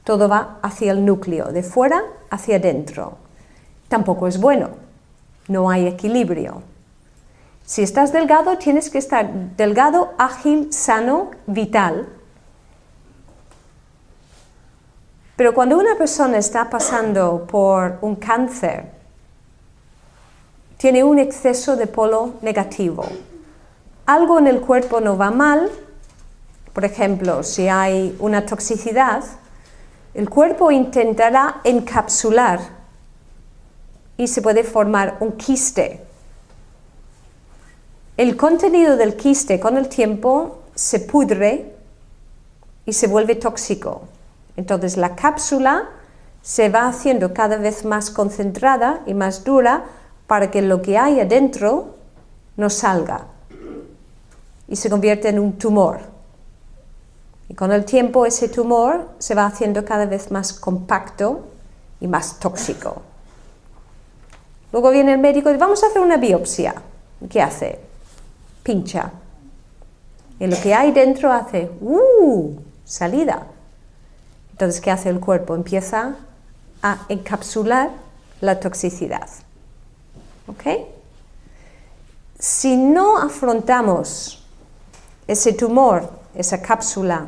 todo va hacia el núcleo, de fuera hacia adentro. Tampoco es bueno, no hay equilibrio. Si estás delgado, tienes que estar delgado, ágil, sano, vital. Pero cuando una persona está pasando por un cáncer, tiene un exceso de polo negativo. Algo en el cuerpo no va mal, por ejemplo, si hay una toxicidad, el cuerpo intentará encapsular y se puede formar un quiste. El contenido del quiste con el tiempo se pudre y se vuelve tóxico. Entonces la cápsula se va haciendo cada vez más concentrada y más dura para que lo que hay adentro no salga y se convierte en un tumor. Y con el tiempo ese tumor se va haciendo cada vez más compacto y más tóxico. Luego viene el médico y dice, vamos a hacer una biopsia. ¿Qué hace? Pincha. Y lo que hay dentro hace, salida. Entonces, ¿qué hace el cuerpo? Empieza a encapsular la toxicidad. ¿Ok? Si no afrontamos ese tumor, esa cápsula,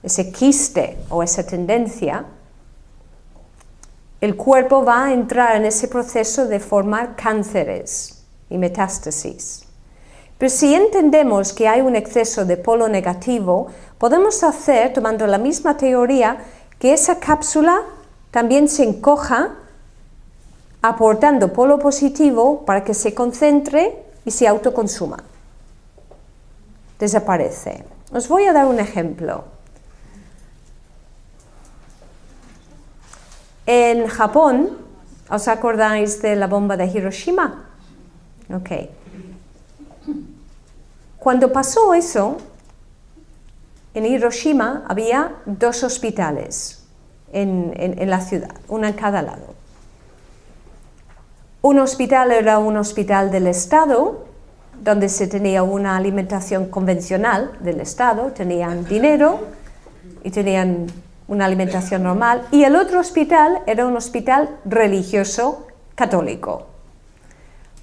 ese quiste o esa tendencia, el cuerpo va a entrar en ese proceso de formar cánceres y metástasis. Pero si entendemos que hay un exceso de polo negativo, podemos hacer, tomando la misma teoría, que esa cápsula también se encoja, aportando polo positivo para que se concentre y se autoconsuma. Desaparece. Os voy a dar un ejemplo. En Japón, ¿os acordáis de la bomba de Hiroshima? Ok. Cuando pasó eso, en Hiroshima había 2 hospitales en la ciudad, uno en cada lado. Un hospital era un hospital del Estado, donde se tenía una alimentación convencional del Estado, tenían dinero y tenían una alimentación normal, y el otro hospital era un hospital religioso católico,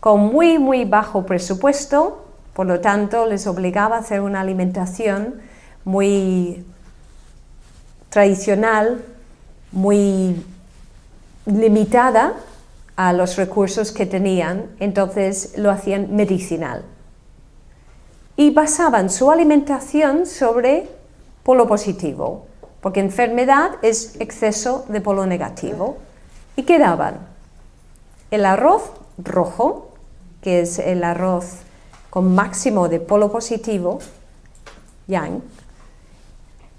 con muy, muy bajo presupuesto. Por lo tanto, les obligaba a hacer una alimentación muy tradicional, muy limitada a los recursos que tenían, entonces lo hacían medicinal. Y basaban su alimentación sobre polo positivo, porque enfermedad es exceso de polo negativo. ¿Y qué daban? El arroz rojo, que es el arroz con máximo de polo positivo, yang,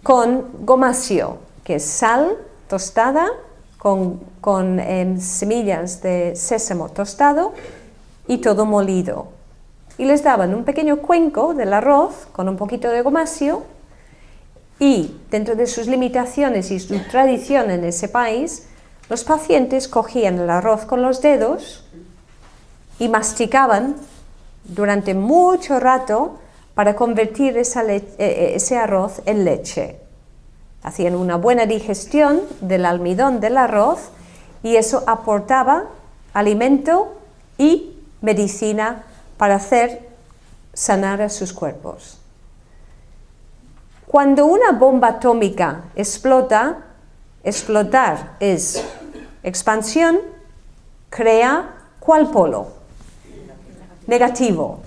con gomasio, que es sal tostada con semillas de sésamo tostado y todo molido. Y les daban un pequeño cuenco del arroz con un poquito de gomasio, y dentro de sus limitaciones y su tradición en ese país, los pacientes cogían el arroz con los dedos y masticaban durante mucho rato para convertir ese arroz en leche. Hacían una buena digestión del almidón del arroz y eso aportaba alimento y medicina para hacer sanar a sus cuerpos. Cuando una bomba atómica explota, explotar es expansión, crea ¿cuál polo? Negativo.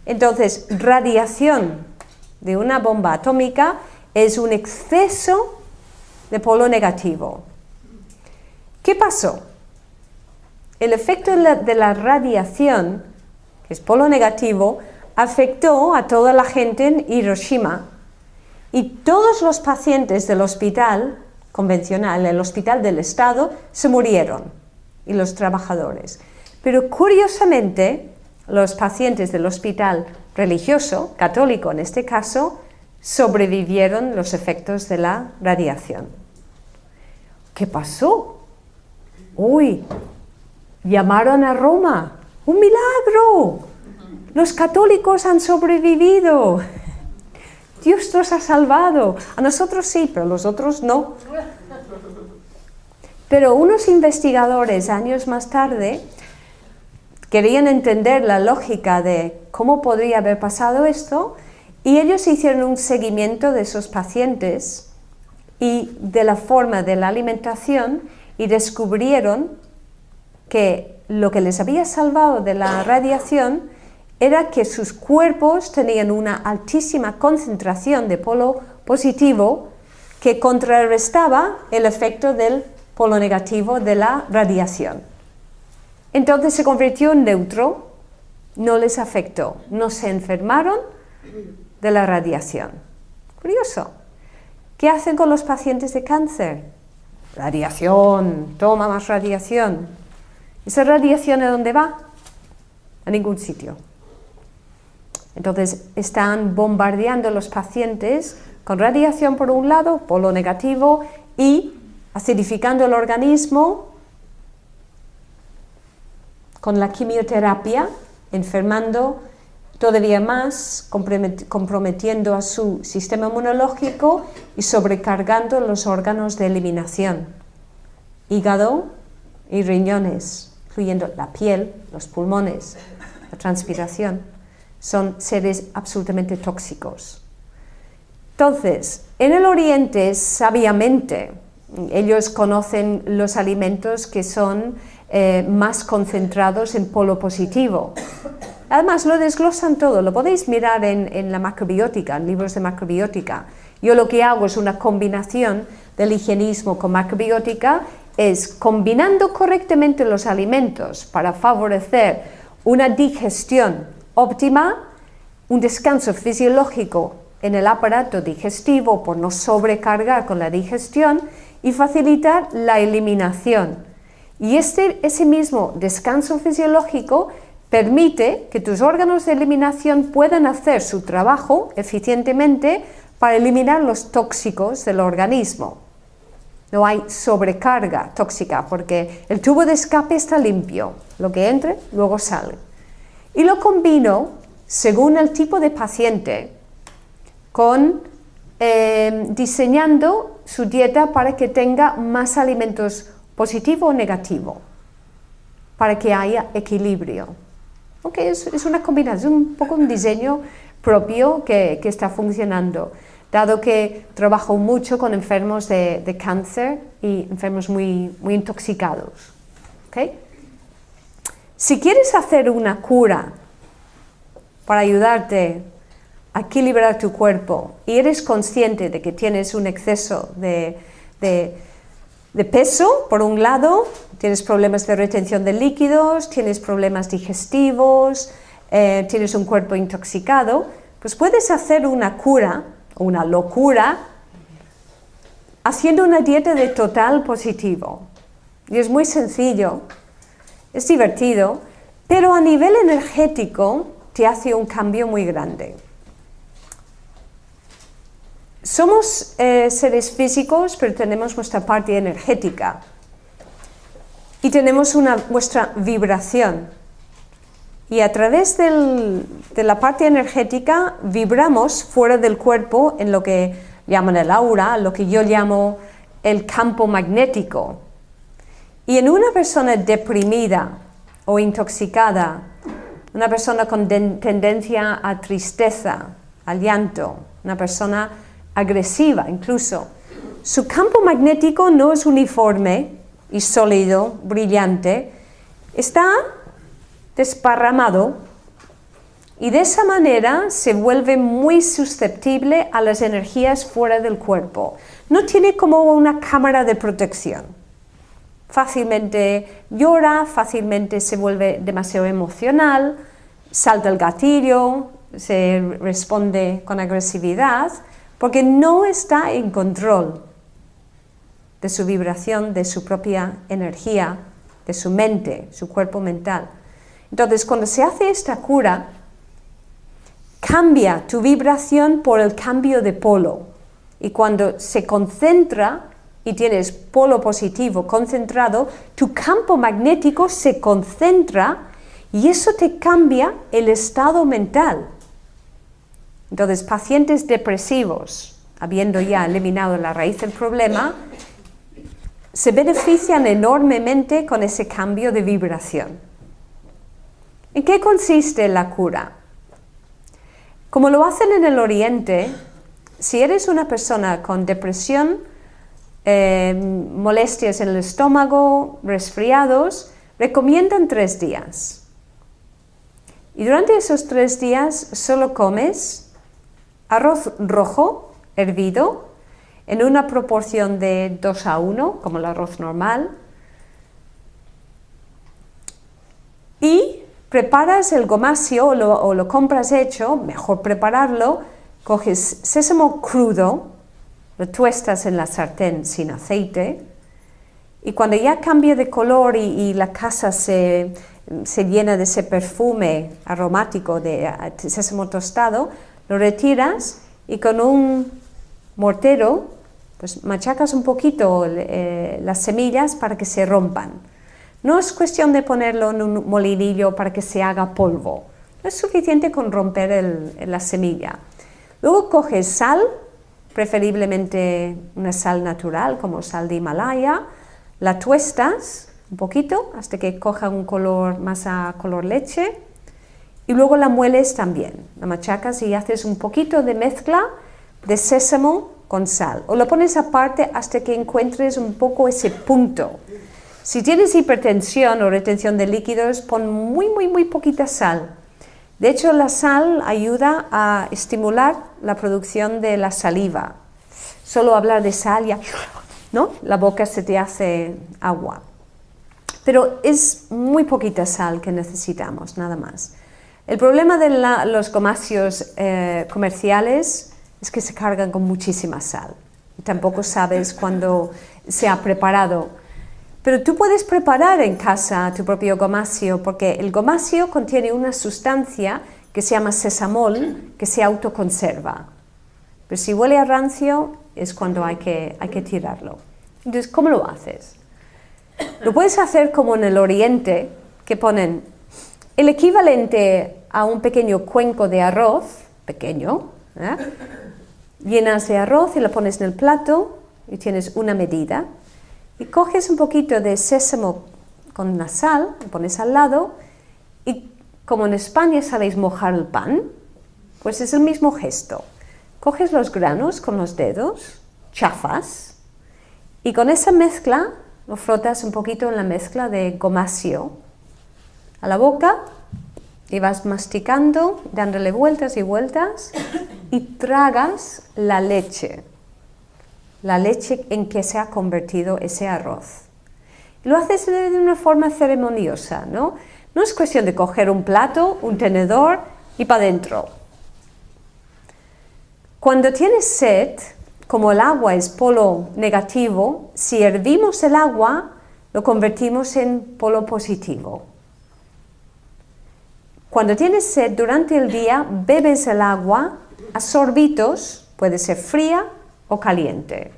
Entonces, radiación de una bomba atómica es un exceso de polo negativo. ¿Qué pasó? El efecto de la radiación, que es polo negativo, afectó a toda la gente en Hiroshima, y todos los pacientes del hospital convencional, el hospital del Estado, se murieron, y los trabajadores. Pero curiosamente, los pacientes del hospital religioso, católico en este caso, sobrevivieron los efectos de la radiación. ¿Qué pasó? ¡Uy! Llamaron a Roma. ¡Un milagro! Los católicos han sobrevivido. Dios nos ha salvado. A nosotros sí, pero a los otros no. Pero unos investigadores, años más tarde, querían entender la lógica de cómo podría haber pasado esto, y ellos hicieron un seguimiento de esos pacientes y de la forma de la alimentación, y descubrieron que lo que les había salvado de la radiación era que sus cuerpos tenían una altísima concentración de polo positivo que contrarrestaba el efecto del polo negativo de la radiación. Entonces se convirtió en neutro, no les afectó, no se enfermaron de la radiación. Curioso. ¿Qué hacen con los pacientes de cáncer? Radiación, toma más radiación. ¿Esa radiación a dónde va? A ningún sitio. Entonces están bombardeando a los pacientes con radiación por un lado, polo negativo, y acidificando el organismo con la quimioterapia, enfermando todavía más, comprometiendo a su sistema inmunológico y sobrecargando los órganos de eliminación, hígado y riñones, incluyendo la piel, los pulmones, la transpiración. Son seres absolutamente tóxicos. Entonces, en el Oriente, sabiamente, ellos conocen los alimentos que son más concentrados en polo positivo. Además, lo desglosan todo, lo podéis mirar en la macrobiótica, en libros de macrobiótica. Yo lo que hago es una combinación del higienismo con macrobiótica, es combinando correctamente los alimentos para favorecer una digestión óptima, un descanso fisiológico en el aparato digestivo por no sobrecargar con la digestión y facilitar la eliminación. Y ese mismo descanso fisiológico permite que tus órganos de eliminación puedan hacer su trabajo eficientemente para eliminar los tóxicos del organismo. No hay sobrecarga tóxica porque el tubo de escape está limpio, lo que entre luego sale. Y lo combino según el tipo de paciente con diseñando su dieta para que tenga más alimentos positivo o negativo, para que haya equilibrio. Okay, es una combinación, un poco un diseño propio que está funcionando, dado que trabajo mucho con enfermos de cáncer y enfermos muy intoxicados. ¿Okay? Si quieres hacer una cura para ayudarte a equilibrar tu cuerpo y eres consciente de que tienes un exceso de peso, por un lado, tienes problemas de retención de líquidos, tienes problemas digestivos, tienes un cuerpo intoxicado, pues puedes hacer una cura, una locura, haciendo una dieta de total positivo. Y es muy sencillo, es divertido, pero a nivel energético te hace un cambio muy grande. Somos seres físicos, pero tenemos nuestra parte energética y tenemos nuestra vibración. Y a través de la parte energética vibramos fuera del cuerpo en lo que llaman el aura, lo que yo llamo el campo magnético. Y en una persona deprimida o intoxicada, una persona con tendencia a tristeza, al llanto, una persona agresiva incluso, su campo magnético no es uniforme y sólido, brillante, está desparramado y de esa manera se vuelve muy susceptible a las energías fuera del cuerpo. No tiene como una cámara de protección. Fácilmente llora, fácilmente se vuelve demasiado emocional, salta el gatillo, se responde con agresividad, porque no está en control de su vibración, de su propia energía, de su mente, su cuerpo mental. Entonces, cuando se hace esta cura, cambia tu vibración por el cambio de polo. Y cuando se concentra y tienes polo positivo concentrado, tu campo magnético se concentra y eso te cambia el estado mental. Entonces, pacientes depresivos, habiendo ya eliminado la raíz del problema, se benefician enormemente con ese cambio de vibración. ¿En qué consiste la cura? Como lo hacen en el Oriente, si eres una persona con depresión, molestias en el estómago, resfriados, recomiendan 3 días. Y durante esos 3 días solo comes arroz rojo hervido en una proporción de 2:1, como el arroz normal, y preparas el gomasio o lo compras hecho, mejor prepararlo, coges sésamo crudo, lo tuestas en la sartén sin aceite, y cuando ya cambia de color y la casa se llena de ese perfume aromático de sésamo tostado, lo retiras y con un mortero pues machacas un poquito las semillas para que se rompan. No es cuestión de ponerlo en un molinillo para que se haga polvo, es suficiente con romper la semilla. Luego coges sal, preferiblemente una sal natural como sal de Himalaya, la tuestas un poquito hasta que coja un color más a color leche y luego la mueles también, la machacas y haces un poquito de mezcla de sésamo con sal o lo pones aparte hasta que encuentres un poco ese punto. Si tienes hipertensión o retención de líquidos, pon muy poquita sal. De hecho, la sal ayuda a estimular la producción de la saliva. Solo hablar de sal ya, ¿no? La boca se te hace agua. Pero es muy poquita sal que necesitamos, nada más. El problema de los gomasios comerciales es que se cargan con muchísima sal. Tampoco sabes cuándo se ha preparado. Pero tú puedes preparar en casa tu propio gomasio, porque el gomasio contiene una sustancia que se llama sesamol, que se autoconserva. Pero si huele a rancio, es cuando hay que tirarlo. Entonces, ¿cómo lo haces? Lo puedes hacer como en el Oriente, que ponen el equivalente a un pequeño cuenco de arroz, pequeño, ¿eh? Llenas de arroz y lo pones en el plato y tienes una medida. Y coges un poquito de sésamo con la sal, lo pones al lado, y como en España sabéis mojar el pan, pues es el mismo gesto. Coges los granos con los dedos, chafas, y con esa mezcla lo frotas un poquito en la mezcla de gomasio a la boca, y vas masticando, dándole vueltas y vueltas, y tragas la leche en que se ha convertido ese arroz. Lo haces de una forma ceremoniosa, ¿no? No es cuestión de coger un plato, un tenedor y para adentro. Cuando tienes sed, como el agua es polo negativo, si hervimos el agua, lo convertimos en polo positivo. Cuando tienes sed durante el día, bebes el agua a sorbitos, puede ser fría o caliente.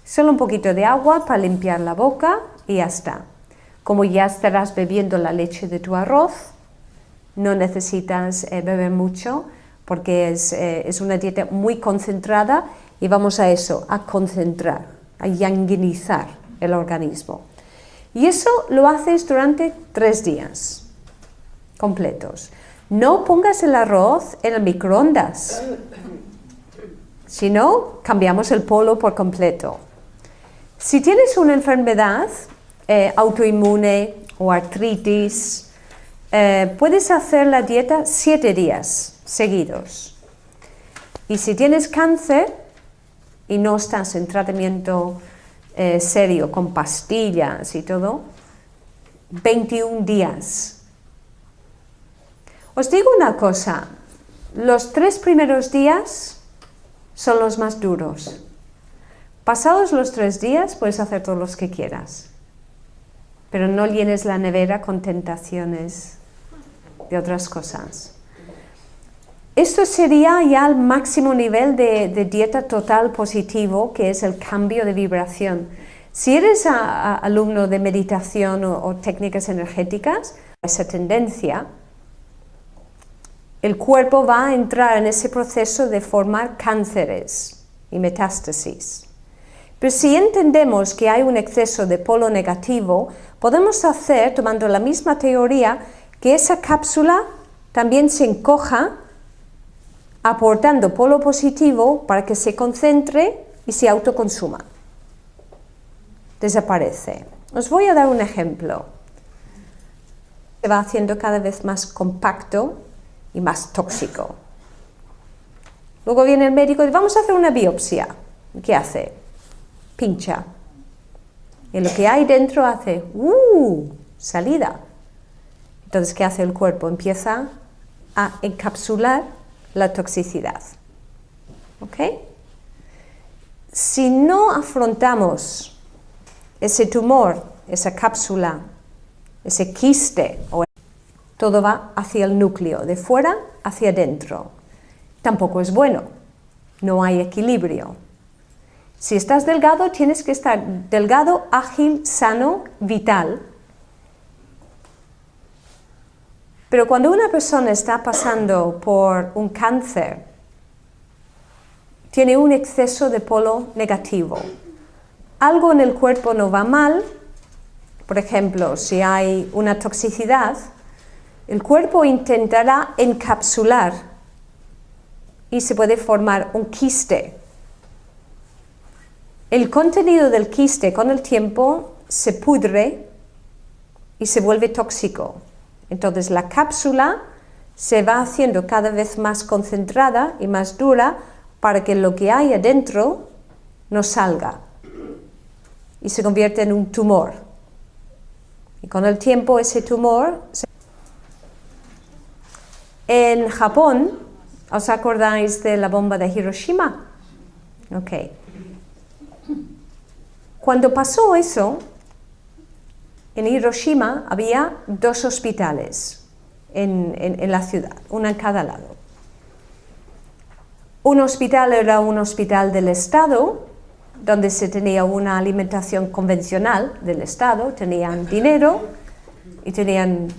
Solo un poquito de agua para limpiar la boca y ya está. Como ya estarás bebiendo la leche de tu arroz, no necesitas beber mucho porque es una dieta muy concentrada y vamos a eso, a concentrar, a yanguinizar el organismo. Y eso lo haces durante 3 días completos. No pongas el arroz en el microondas, si no, cambiamos el polo por completo. Si tienes una enfermedad autoinmune o artritis, puedes hacer la dieta 7 días seguidos. Y si tienes cáncer y no estás en tratamiento serio con pastillas y todo, 21 días. Os digo una cosa, los 3 primeros días son los más duros. Pasados los 3 días puedes hacer todos los que quieras, pero no llenes la nevera con tentaciones de otras cosas. Esto sería ya el máximo nivel de dieta total positivo, que es el cambio de vibración. Si eres alumno de meditación o técnicas energéticas, esa tendencia, el cuerpo va a entrar en ese proceso de formar cánceres y metástasis. Pero si entendemos que hay un exceso de polo negativo, podemos hacer, tomando la misma teoría, que esa cápsula también se encoja, aportando polo positivo para que se concentre y se autoconsuma. Desaparece. Os voy a dar un ejemplo. Se va haciendo cada vez más compacto y más tóxico. Luego viene el médico y dice, vamos a hacer una biopsia. ¿Qué hace? Pincha. Y lo que hay dentro hace, salida. Entonces, ¿qué hace el cuerpo? Empieza a encapsular la toxicidad. ¿Ok? Si no afrontamos ese tumor, esa cápsula, ese quiste, todo va hacia el núcleo, de fuera hacia adentro. Tampoco es bueno, no hay equilibrio. Si estás delgado, tienes que estar delgado, ágil, sano, vital. Pero cuando una persona está pasando por un cáncer, tiene un exceso de polo negativo. Algo en el cuerpo no va mal, por ejemplo, si hay una toxicidad, el cuerpo intentará encapsular y se puede formar un quiste. El contenido del quiste con el tiempo se pudre y se vuelve tóxico. Entonces la cápsula se va haciendo cada vez más concentrada y más dura para que lo que hay adentro no salga y se convierte en un tumor. Y con el tiempo ese tumor... En Japón, ¿os acordáis de la bomba de Hiroshima? Ok. Cuando pasó eso, en Hiroshima había 2 hospitales en la ciudad, uno en cada lado. Un hospital era un hospital del Estado, donde se tenía una alimentación convencional del Estado, tenían dinero y tenían